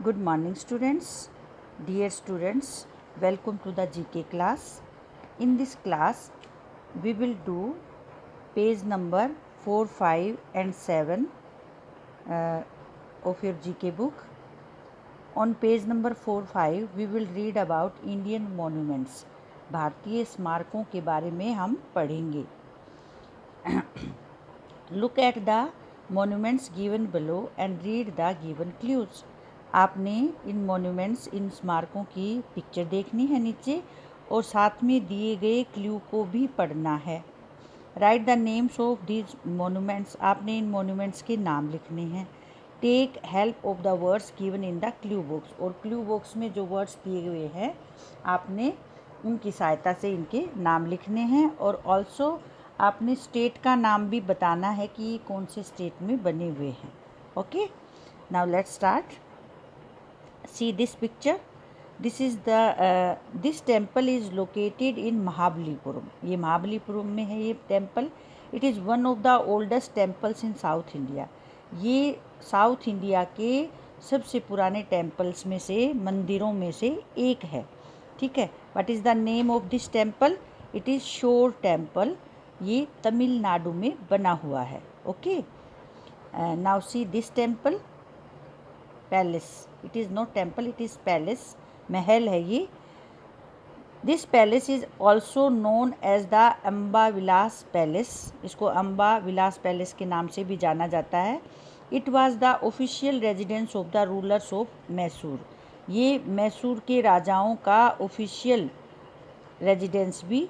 Good morning, students. Dear students, welcome to the GK class. In this class, we will do page number 4, 5 and 7 of your GK book. On page number 4, 5, we will read about Indian monuments. भारतीय स्मारकों के बारे में हम पढ़ेंगे. Look at the monuments given below and read the given clues. आपने इन monuments, इन स्मारकों की पिक्चर देखनी है नीचे और साथ में दिए गए क्लू को भी पढ़ना है. Write the names of these monuments. आपने इन मॉन्यूमेंट्स के नाम लिखने हैं. Take help of the words given in the clue box. और क्लू बॉक्स में जो वर्ड्स दिए हुए हैं आपने उनकी सहायता से इनके नाम लिखने हैं. और ऑल्सो आपने स्टेट का नाम भी बताना है कि कौन से स्टेट में बने हुए हैं. Okay, now let's start. See this picture. This temple is located in Mahabalipuram. ये महाबलीपुरम में है ये temple. It is one of the oldest temples in South India. ये साउथ इंडिया के सबसे पुराने टेम्पल्स में से, मंदिरों में से एक है. ठीक है. What is the name of this temple? It is shore temple. ये तमिलनाडु में बना हुआ है. Okay, now see this temple. Palace. It is not temple, it is palace. महल है ये. This palace is also known as the Amba Vilas palace. इसको Amba Vilas palace के नाम से भी जाना जाता है. It was the official residence of the rulers of Mysore. ये मैसूर के राजाओं का ऑफिशियल रेजिडेंस भी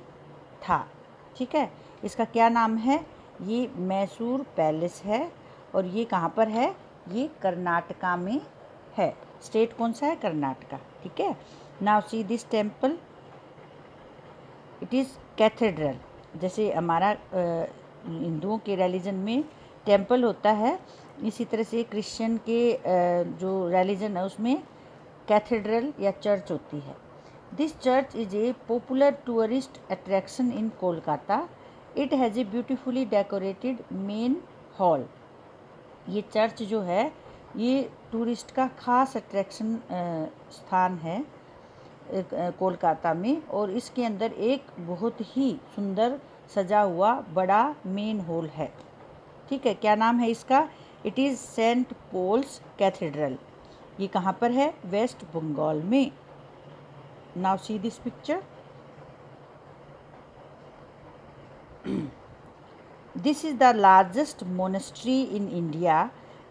था. ठीक है. इसका क्या नाम है? ये मैसूर पैलेस है. और ये कहाँ पर है? ये कर्नाटका में है. स्टेट कौन सा है? कर्नाटका. ठीक है. Now see this temple. It is cathedral. जैसे हमारा हिंदुओं के रिलीजन में टेम्पल होता है, इसी तरह से क्रिश्चियन के जो रिलीजन है उसमें कैथेड्रल या चर्च होती है. This church is a popular tourist attraction in Kolkata. It has a beautifully decorated main hall. ये चर्च जो है ये टूरिस्ट का ख़ास अट्रैक्शन स्थान है कोलकाता में. और इसके अंदर एक बहुत ही सुंदर सजा हुआ बड़ा मेन हॉल है. ठीक है. क्या नाम है इसका? It is Saint Paul's cathedral. ये कहाँ पर है? वेस्ट बंगाल में. Now see this picture. This is the largest monastery in India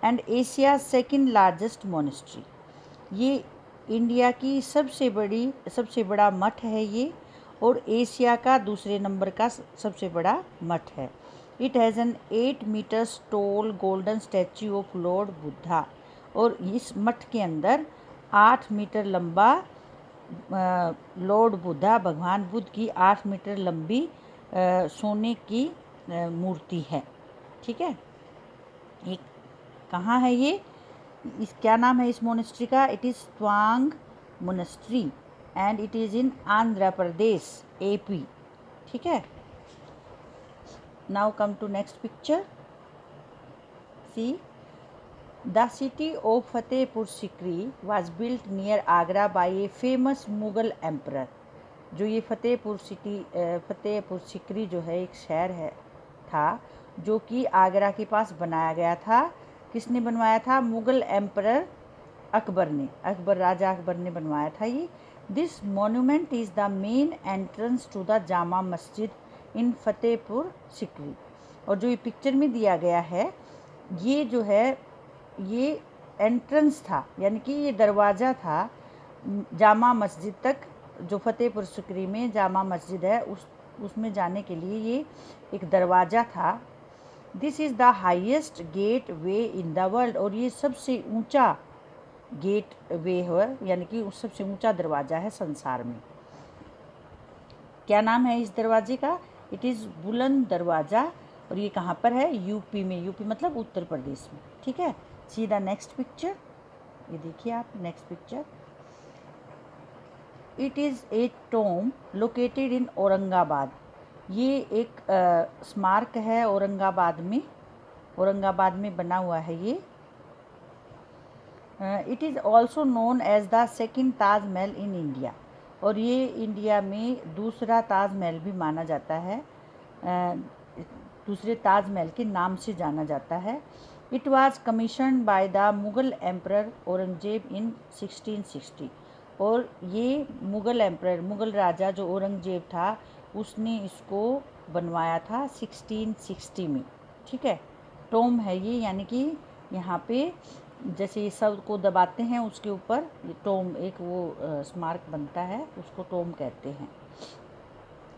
and Asia's second largest monastery. ये इंडिया की सबसे बड़ा मठ है ये, और एशिया का दूसरे नंबर का सबसे बड़ा मठ है. It has an 8 meters tall golden statue of Lord Buddha. और इस मठ के अंदर 8 मीटर लंबा लॉर्ड बुद्धा, भगवान बुद्ध की 8 मीटर लंबी सोने की मूर्ति है. ठीक है. ये कहाँ है ये? इस क्या नाम है इस मोनेस्ट्री का? इट इज़ स्वांग monastery and it is in Andhra Pradesh, AP. ठीक है. Now come to next picture. See the city of Fatehpur Sikri was built near Agra by a famous Mughal emperor. जो ये फतेहपुर सिकरी जो है एक शहर है था जो कि आगरा के पास बनाया गया था. किसने बनवाया था? मुगल एम्परर अकबर ने. राजा अकबर ने बनवाया था ये. This monument is the main entrance to the Jama Masjid in Fatehpur Sikri. और जो ये पिक्चर में दिया गया है ये जो है ये एंट्रेंस था, यानी कि ये दरवाज़ा था जामा मस्जिद तक. जो फतेहपुर सिकरी में जामा मस्जिद है उसमें जाने के लिए ये एक दरवाज़ा था. This is the highest gateway in the world. और ये सबसे ऊंचा गेट वे है, यानी कि सबसे ऊंचा दरवाज़ा है संसार में. क्या नाम है इस दरवाजे का? इट इज़ बुलंद दरवाज़ा. और ये कहाँ पर है? यूपी में. यूपी मतलब उत्तर प्रदेश में. ठीक है. See the next picture. ये देखिए आप next picture. It is A Tom located in Aurangabad. ये एक स्मारक है औरंगाबाद में बना हुआ है ये. It is also known as the second Taj Mahal in India, और ये इंडिया में दूसरा ताजमहल भी माना जाता है, दूसरे ताजमहल के नाम से जाना जाता है। It was commission by the Mughal emperor Aurangzeb in 1660, और ये मुग़ल एम्परर, मुग़ल राजा जो औरंगजेब था, उसने इसको बनवाया था 1660 में। ठीक है, टोम है ये, यानी कि यहाँ पे जैसे ये सब को दबाते हैं उसके ऊपर ये टोम एक वो स्मारक बनता है, उसको टोम कहते हैं।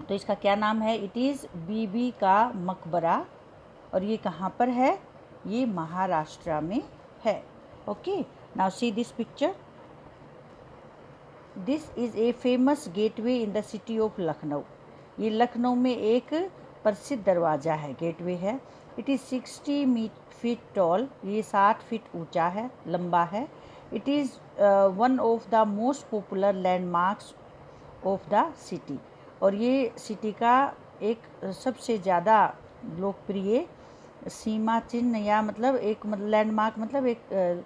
तो इसका क्या नाम है? इट इज़ बीबी का मकबरा, और ये कहाँ पर है? ये महाराष्ट्र में है। Okay, now see this picture. This is a famous gateway in the city of Lucknow. ये लखनऊ में एक प्रसिद्ध दरवाज़ा है, गेटवे है। इट इज़ 60 फीट टॉल, ये 60 फीट ऊंचा है, लंबा है। It is one of the most popular landmarks of the city, और ये सिटी का एक सबसे ज़्यादा लोकप्रिय सीमा चिन्ह, या मतलब एक लैंडमार्क, मतलब एक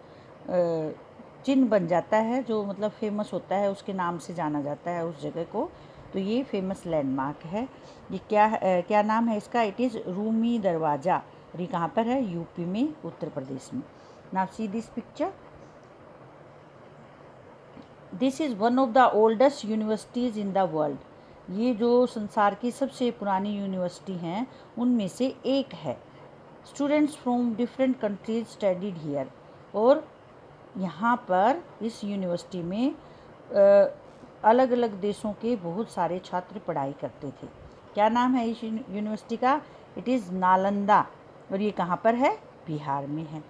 चिन्ह बन जाता है, जो मतलब फेमस होता है, उसके नाम से जाना जाता है उस जगह को। तो ये फेमस लैंडमार्क है। ये क्या नाम है इसका? इट इज़ रूमी दरवाज़ा, और ये कहाँ पर है? यूपी में, उत्तर प्रदेश में। Now see this picture. This is one of the oldest universities in the world. ये जो संसार की सबसे पुरानी यूनिवर्सिटी हैं उनमें से एक है। Students from different countries studied here, और यहाँ पर इस यूनिवर्सिटी में अलग अलग देशों के बहुत सारे छात्र पढ़ाई करते थे। क्या नाम है इस यूनिवर्सिटी का? इट इज़ नालंदा, और ये कहाँ पर है? बिहार में है।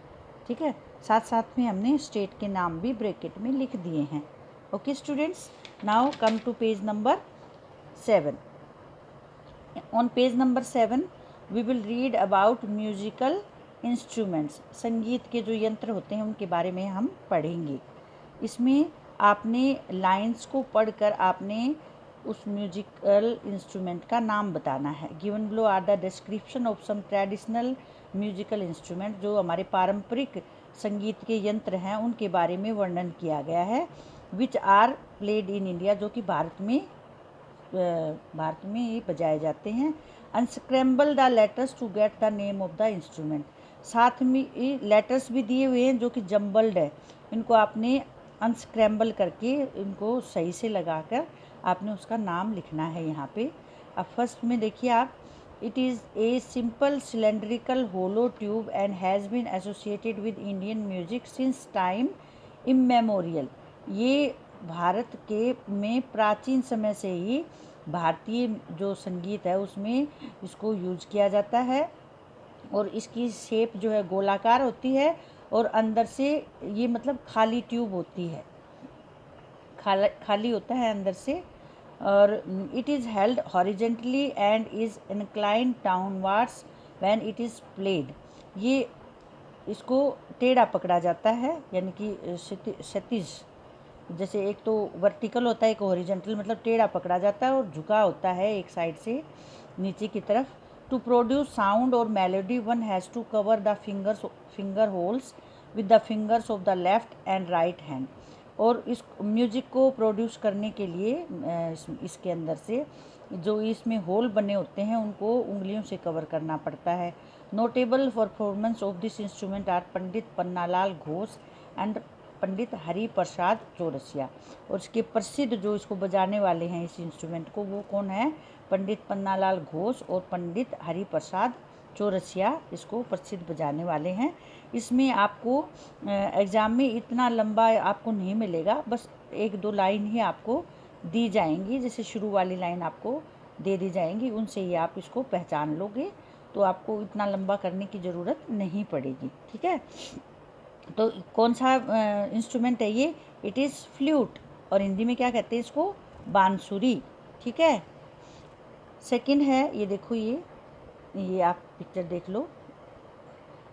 ठीक है, साथ साथ में हमने स्टेट के नाम भी ब्रैकेट में लिख दिए हैं। Okay students, now come to page number 7. On page number 7 we will read about musical instruments. संगीत के जो यंत्र होते हैं उनके बारे में हम पढ़ेंगे। इसमें आपने लाइंस को पढ़कर आपने उस म्यूजिकल इंस्ट्रूमेंट का नाम बताना है। Given below are the description of some traditional musical instrument, जो हमारे पारंपरिक संगीत के यंत्र हैं उनके बारे में वर्णन किया गया है। Which are played in India, जो कि भारत में ये बजाए जाते हैं। Unscramble the letters to get the name of the instrument, साथ में ये लेटर्स भी दिए हुए हैं जो कि जम्बल्ड है, इनको आपने अनस्क्रैम्बल करके इनको सही से लगाकर आपने उसका नाम लिखना है यहाँ पे। अब फर्स्ट में देखिए आप, it is a simple cylindrical hollow tube and has been associated with Indian music since time immemorial. ये भारत के में प्राचीन समय से ही भारतीय जो संगीत है उसमें इसको यूज किया जाता है, और इसकी शेप जो है गोलाकार होती है, और अंदर से ये मतलब खाली ट्यूब होती है, खाली होता है अंदर से। और it is held horizontally and is inclined downwards when it is played. ये इसको टेढ़ा पकड़ा जाता है, यानी कि क्षैतिज, जैसे एक तो वर्टिकल होता है, एक हॉरिजेंटल, मतलब टेढ़ा पकड़ा जाता है और झुका होता है एक साइड से नीचे की तरफ। टू प्रोड्यूस साउंड और melody one has to cover the finger holes with the fingers of the left and right hand. और इस म्यूज़िक को प्रोड्यूस करने के लिए इसके अंदर से जो इसमें होल बने होते हैं उनको उंगलियों से कवर करना पड़ता है। Notable performance of this instrument are Pandit Pannalal Ghosh and Pandit Hari Prasad Chaurasia. और इसके प्रसिद्ध जो इसको बजाने वाले हैं इस इंस्ट्रूमेंट को, वो कौन है? पंडित पन्नालाल घोष और पंडित हरि प्रसाद चौरसिया इसको प्रसिद्ध बजाने वाले हैं। इसमें आपको एग्ज़ाम में इतना लंबा आपको नहीं मिलेगा, बस 1-2 लाइन ही आपको दी जाएंगी, जैसे शुरू वाली लाइन आपको दे दी जाएंगी, उनसे ही आप इसको पहचान लोगे, तो आपको इतना लंबा करने की ज़रूरत नहीं पड़ेगी। ठीक है, तो कौन सा इंस्ट्रूमेंट है ये? इट इज़ फ्लूट, और हिंदी में क्या कहते हैं इसको? बांसुरी। ठीक है, सेकंड है, ये देखो, ये आप पिक्चर देख लो।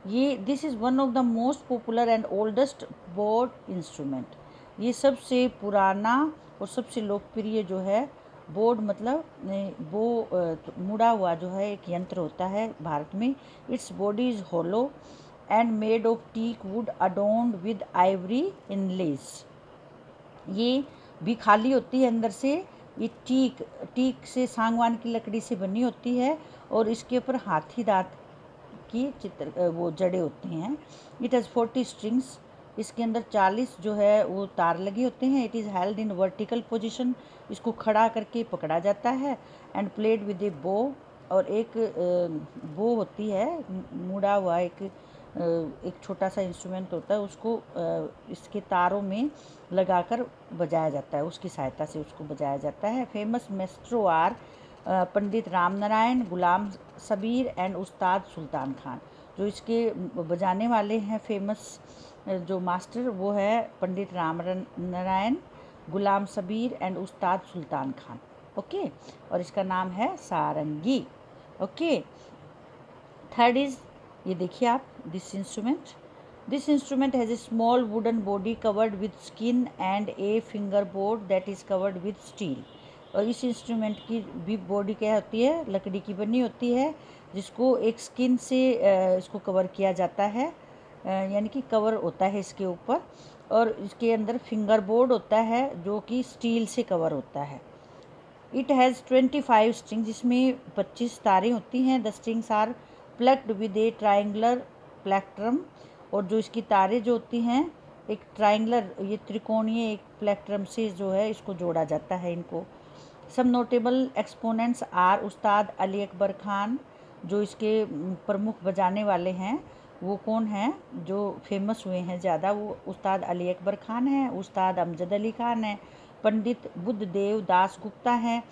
ये this is one of the most popular and oldest board instrument. ये सबसे पुराना और सबसे लोकप्रिय जो है बोर्ड, मतलब वो मुड़ा हुआ जो है एक यंत्र होता है भारत में। Its body is hollow and made of teak wood adorned with ivory inlays। ये भी खाली होती है अंदर से। ये टीक से, सागवान की लकड़ी से बनी होती है और इसके ऊपर हाथी दांत की वो जड़ें होती हैं। It has 40 strings. इसके अंदर 40 जो है वो तार लगे होते हैं। It is held in vertical position. इसको खड़ा करके पकड़ा जाता है। एंड प्लेड विद ए बो। और एक बो होती है, मुड़ा हुआ एक छोटा सा इंस्ट्रूमेंट होता है, उसको इसके तारों में लगाकर बजाया जाता है, उसकी सहायता से उसको बजाया जाता है। Famous maestro are Pandit Ram Narayan, Ghulam Sabir and Ustad Sultan Khan. जो इसके बजाने वाले हैं फेमस जो मास्टर, वो है पंडित राम नारायण, गुलाम सबीर एंड उस्ताद सुल्तान खान। ओके, और इसका नाम है सारंगी। ओके, थर्ड इज, ये देखिए आप, this instrument has a small wooden body covered with skin and a finger board that is covered with steel. और इस इंस्ट्रूमेंट की भी बॉडी क्या होती है, लकड़ी की बनी होती है, जिसको एक स्किन से इसको कवर किया जाता है, यानी कि कवर होता है इसके ऊपर, और इसके अंदर फिंगर बोर्ड होता है जो कि स्टील से कवर होता है। It has 25 strings. इसमें 25 तारें होती हैं। The strings are plucked with a triangular plectrum. और जो इसकी तारें जो होती हैं, एक ट्राइंगुलर, ये त्रिकोणीय एक प्लेक्ट्रम से जो है इसको जोड़ा जाता है इनको। सम नोटेबल एक्सपोनेंट्स आर उस्ताद अली अकबर खान। जो इसके प्रमुख बजाने वाले हैं वो कौन हैं, जो फेमस हुए हैं ज़्यादा, वो उस्ताद अली अकबर खान हैं, उस्ताद अमजद अली खान हैं, पंडित बुद्धदेव दास गुप्ता हैं,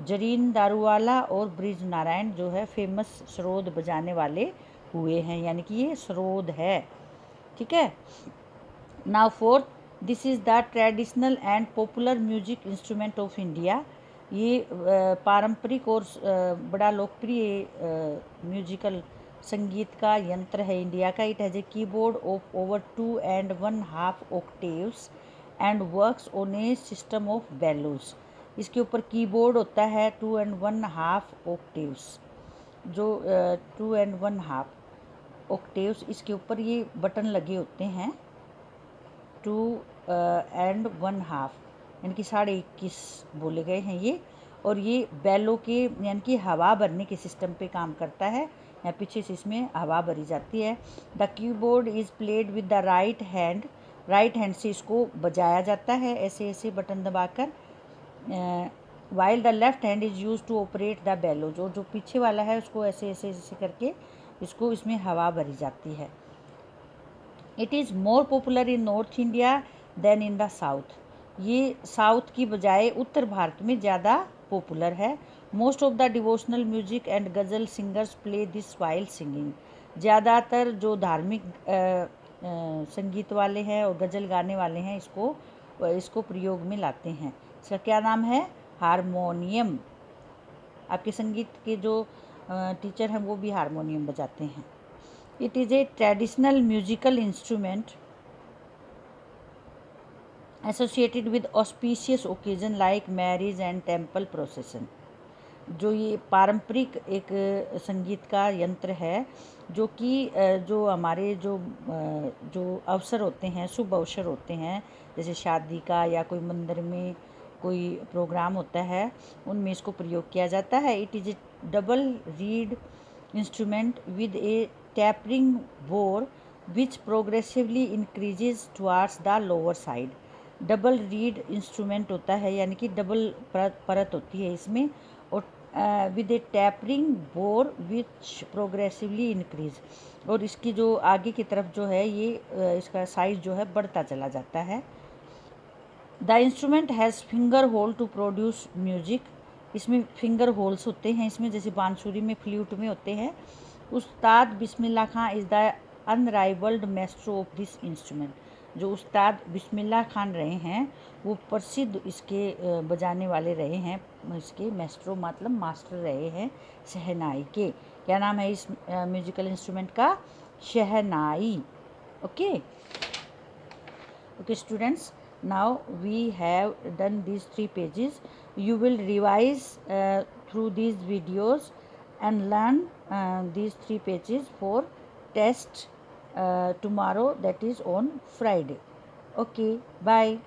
जरीन दारूवाला और ब्रिज नारायण जो है फेमस सरोद बजाने वाले हुए हैं, यानी कि ये सरोद है। ठीक है। Now fourth, this is the traditional and popular music instrument of India. ये पारंपरिक और बड़ा लोकप्रिय म्यूजिकल संगीत का यंत्र है इंडिया का। It has a keyboard of over 2.1/2 octaves and works on A system of bellows. इसके ऊपर कीबोर्ड होता है 2.1/2 ऑक्टेव्स, जो 2.1/2 ऑक्टेव्स, इसके ऊपर ये बटन लगे होते हैं 2.1/2, यानी कि 21.5 बोले गए हैं ये। और ये बैलो के, यानी कि हवा भरने के सिस्टम पे काम करता है। यहाँ पीछे से इसमें हवा भरी जाती है। The keyboard is played with the right hand. Right hand से इसको बजाया जाता है, ऐसे ऐसे बटन दबाकर। While the left hand is use to operate the bellow. जो पीछे वाला है उसको ऐसे ऐसे ऐसे करके इसको, इसमें हवा भरी जाती है। It is more popular in North India than in the south. ये साउथ की बजाय उत्तर भारत में ज़्यादा पॉपुलर है। Most of the devotional music and ghazal singers play this while singing. ज़्यादातर जो धार्मिक संगीत वाले हैं और गज़ल गाने वाले हैं इसको प्रयोग में लाते हैं। इसका क्या नाम है, हारमोनियम। आपके संगीत के जो टीचर हैं वो भी हारमोनियम बजाते हैं। It is A traditional musical instrument associated with auspicious occasion like marriage and temple प्रोसेसन। जो ये पारंपरिक एक संगीत का यंत्र है, जो कि जो हमारे जो अवसर होते हैं, शुभ अवसर होते हैं, जैसे शादी का या कोई मंदिर में कोई प्रोग्राम होता है, उनमें इसको प्रयोग किया जाता है। It is A double reed instrument with A tapering bore which progressively increases towards the lower side. Double reed instrument होता है, यानी कि डबल परत होती है इसमें, और with A tapering bore which progressively increase. और इसकी जो आगे की तरफ जो है ये इसका साइज जो है बढ़ता चला जाता है। The instrument has finger hole to produce music. इसमें फिंगर होल्स होते हैं इसमें, जैसे बांसुरी में, फ्लूट में होते हैं। Ustad Bismillah Khan is the unrivalled maestro of this instrument. जो उस्ताद बिस्मिल्लाह खान रहे हैं वो प्रसिद्ध इसके बजाने वाले रहे हैं, इसके मैस्ट्रो मतलब मास्टर रहे हैं शहनाई के। क्या नाम है इस म्यूजिकल इंस्ट्रूमेंट का, shehnai. Okay students, now we have done these 3 pages. You will revise through these videos and learn these 3 pages for test tomorrow, that is on Friday. Okay, bye.